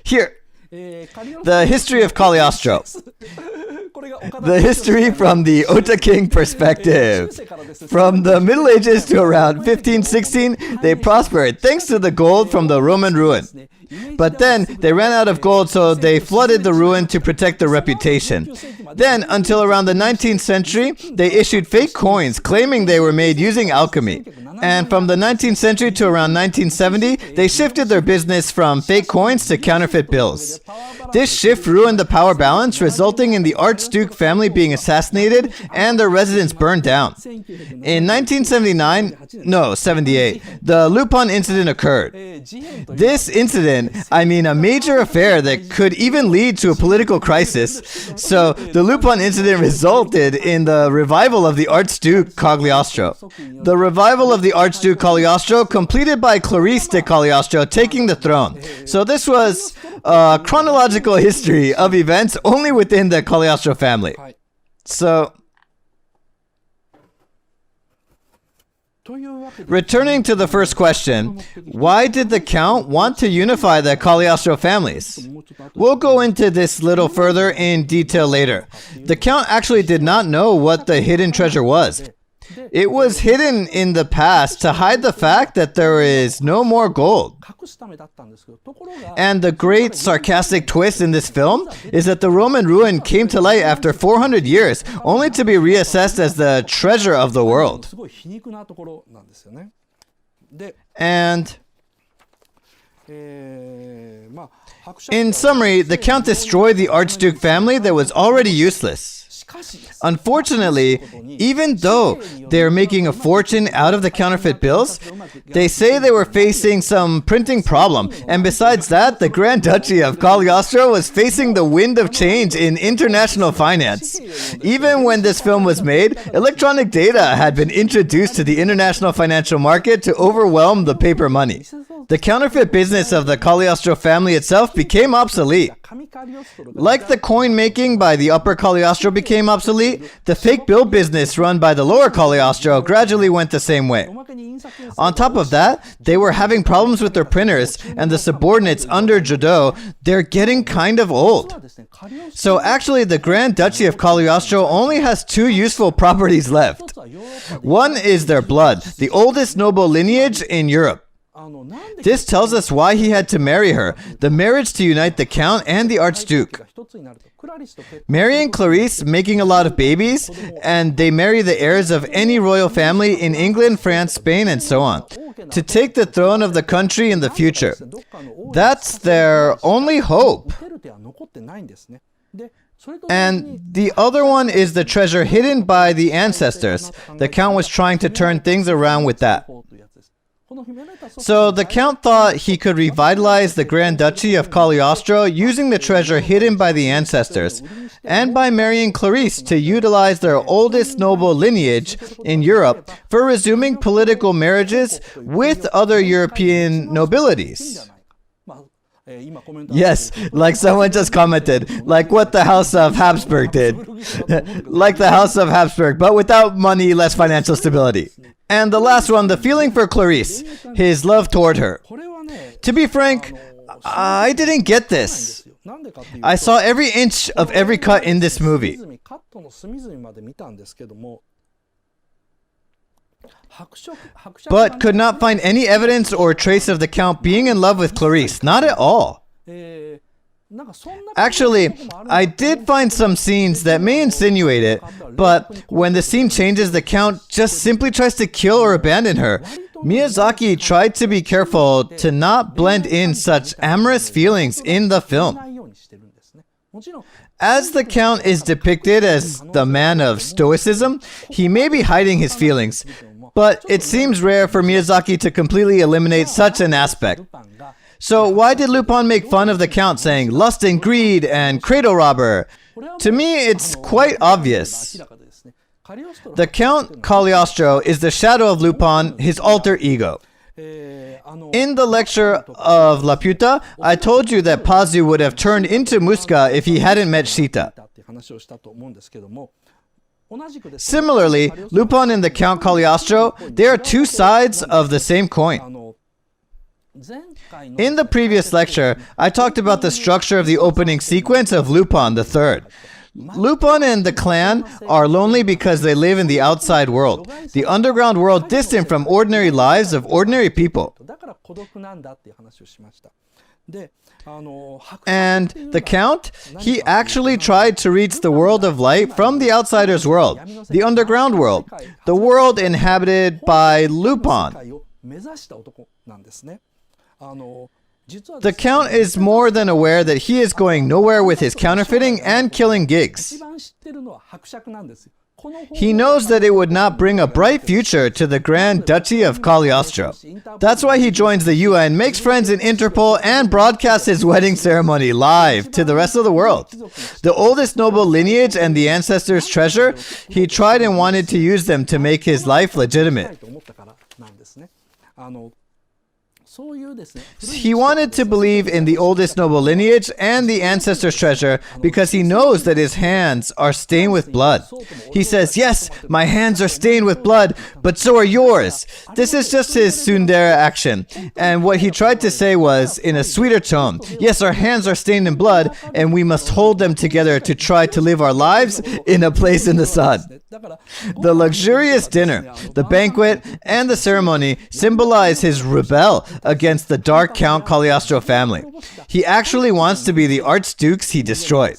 Here, the history of Cagliostro. The history from the Ota King perspective. From the Middle Ages to around 1516, they prospered thanks to the gold from the Roman ruin. But then they ran out of gold, so they flooded the ruin to protect their reputation. Then, until around the 19th century, they issued fake coins claiming they were made using alchemy. And from the 19th century to around 1970, they shifted their business from fake coins to counterfeit bills. This shift ruined the power balance, resulting in the Archduke family being assassinated and their residence burned down. In 1978, the LUPIN incident occurred. This incident, a major affair that could even lead to a political crisis. So, the LUPIN incident resulted in the revival of the Archduke Cagliostro. The revival of the Archduke Cagliostro completed by Clarice de Cagliostro taking the throne. So this was a chronological history of events only within the Cagliostro family. So, returning to the first question, why did the Count want to unify the Cagliostro families? We'll go into this little further in detail later. The Count actually did not know what the hidden treasure was. It was hidden in the past to hide the fact that there is no more gold. And the great sarcastic twist in this film is that the Roman ruin came to light after 400 years, only to be reassessed as the treasure of the world. And in summary, the Count destroyed the Archduke family that was already useless. Unfortunately, even though they're making a fortune out of the counterfeit bills, they say they were facing some printing problem. And besides that, the Grand Duchy of Cagliostro was facing the wind of change in international finance. Even when this film was made, electronic data had been introduced to the international financial market to overwhelm the paper money. The counterfeit business of the Cagliostro family itself became obsolete. Like the coin making by the Upper Cagliostro became obsolete, the fake bill business run by the Lower Cagliostro gradually went the same way. On top of that, they were having problems with their printers, and the subordinates under Judo, they're getting kind of old. So actually, the Grand Duchy of Cagliostro only has two useful properties left. One is their blood, the oldest noble lineage in Europe. This tells us why he had to marry her, the marriage to unite the Count and the Archduke. Marrying Clarice, making a lot of babies, and they marry the heirs of any royal family in England, France, Spain, and so on, to take the throne of the country in the future. That's their only hope. And the other one is the treasure hidden by the ancestors. The Count was trying to turn things around with that. So the Count thought he could revitalize the Grand Duchy of Cagliostro using the treasure hidden by the ancestors, and by marrying Clarice to utilize their oldest noble lineage in Europe for resuming political marriages with other European nobilities. Yes, like someone just commented, like what the House of Habsburg did. Like the House of Habsburg, but without money, less financial stability. And the last one, the feeling for Clarice, his love toward her. To be frank, I didn't get this. I saw every inch of every cut in this movie. But could not find any evidence or trace of the Count being in love with Clarice. Not at all. Actually, I did find some scenes that may insinuate it, but when the scene changes, the Count just simply tries to kill or abandon her. Miyazaki tried to be careful to not blend in such amorous feelings in the film. As the Count is depicted as the man of stoicism, he may be hiding his feelings, but it seems rare for Miyazaki to completely eliminate such an aspect. So why did Lupin make fun of the Count, saying lust and greed and cradle robber? To me, it's quite obvious. The Count Cagliostro is the shadow of Lupin, his alter ego. In the lecture of La Puta, I told you that Pazu would have turned into Musca if he hadn't met Sita. Similarly, Lupin and the Count Cagliostro, they are two sides of the same coin. In the previous lecture, I talked about the structure of the opening sequence of Lupin the Third. Lupin and the clan are lonely because they live in the outside world, the underground world distant from ordinary lives of ordinary people. And the Count, he actually tried to reach the world of light from the outsider's world, the underground world, the world inhabited by Lupin. The Count is more than aware that he is going nowhere with his counterfeiting and killing gigs. He knows that it would not bring a bright future to the Grand Duchy of Cagliostro. That's why he joins the UN, makes friends in Interpol, and broadcasts his wedding ceremony live to the rest of the world. The oldest noble lineage and the ancestors' treasure, he tried and wanted to use them to make his life legitimate. He wanted to believe in the oldest noble lineage and the ancestors' treasure because he knows that his hands are stained with blood. He says, yes, my hands are stained with blood, but so are yours. This is just his tsundere action. And what he tried to say was, in a sweeter tone, yes, our hands are stained in blood, and we must hold them together to try to live our lives in a place in the sun. The luxurious dinner, the banquet, and the ceremony symbolize his rebel against the dark Count Cagliostro family. He actually wants to be the archdukes he destroyed.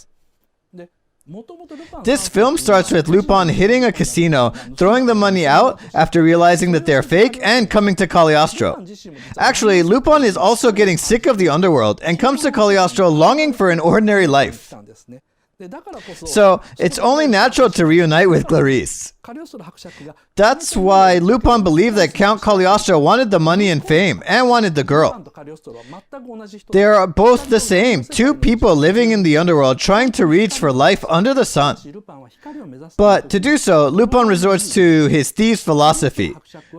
This film starts with Lupin hitting a casino, throwing the money out after realizing that they're fake, and coming to Cagliostro. Actually, Lupin is also getting sick of the underworld and comes to Cagliostro longing for an ordinary life. So, it's only natural to reunite with Clarice. That's why Lupin believed that Count Cagliostro wanted the money and fame, and wanted the girl. They are both the same, two people living in the underworld trying to reach for life under the sun. But to do so, Lupin resorts to his thieves' philosophy,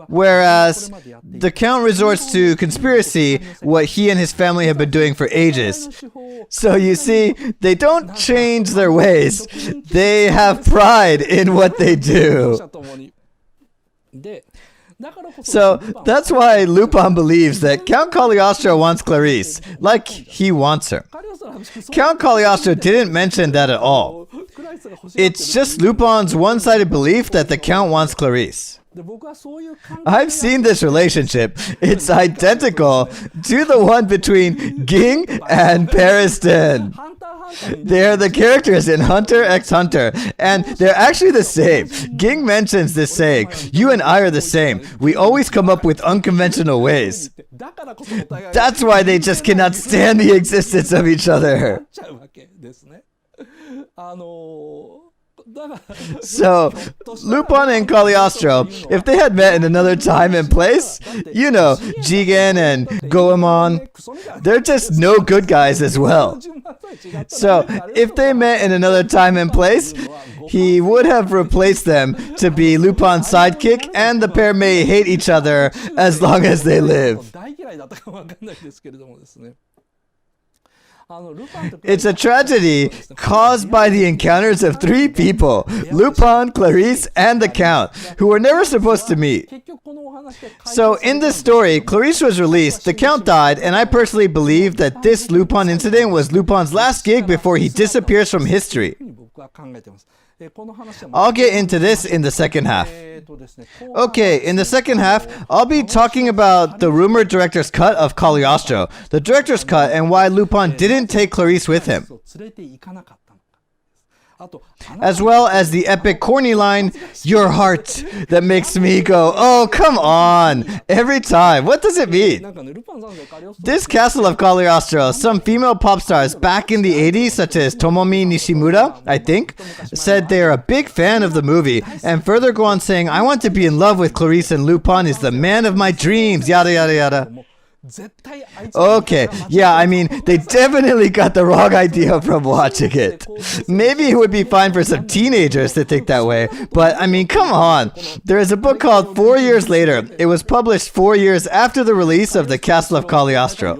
whereas the Count resorts to conspiracy, what he and his family have been doing for ages. So you see, they don't change their ways. They have pride in what they do. So that's why Lupin believes that Count Cagliostro wants Clarice, like he wants her. Count Cagliostro didn't mention that at all. It's just Lupin's one-sided belief that the Count wants Clarice. I've seen this relationship. It's identical to the one between Ging and Pariston. They're the characters in Hunter x Hunter, and they're actually the same. Ging mentions this saying, you and I are the same. We always come up with unconventional ways. That's why they just cannot stand the existence of each other. So, Lupin and Cagliostro, if they had met in another time and place, you know, Jigen and Goemon, they're just no good guys as well. So, if they met in another time and place, he would have replaced them to be Lupin's sidekick, and the pair may hate each other as long as they live. It's a tragedy caused by the encounters of three people, Lupin, Clarice, and the Count, who were never supposed to meet. So in this story, Clarice was released, the Count died, and I personally believe that this Lupin incident was Lupin's last gig before he disappears from history. I'll get into this in the second half. Okay, in the second half, I'll be talking about the rumored director's cut of Cagliostro, the director's cut, and why Lupin didn't take Clarice with him. As well as the epic corny line, your heart, that makes me go, oh, come on, every time. What does it mean? This Castle of Cagliostro, some female pop stars back in the 80s, such as Tomomi Nishimura, I think, said they are a big fan of the movie, and further go on saying, I want to be in love with Clarice, and Lupin is the man of my dreams, yada yada yada. Okay, yeah, I mean, they definitely got the wrong idea from watching it. Maybe it would be fine for some teenagers to think that way, but I mean, come on. There is a book called 4 Years Later. It was published 4 years after the release of The Castle of Cagliostro.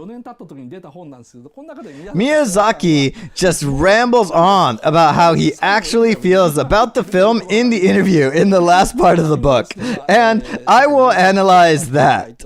Miyazaki just rambles on about how he actually feels about the film in the interview in the last part of the book, and I will analyze that.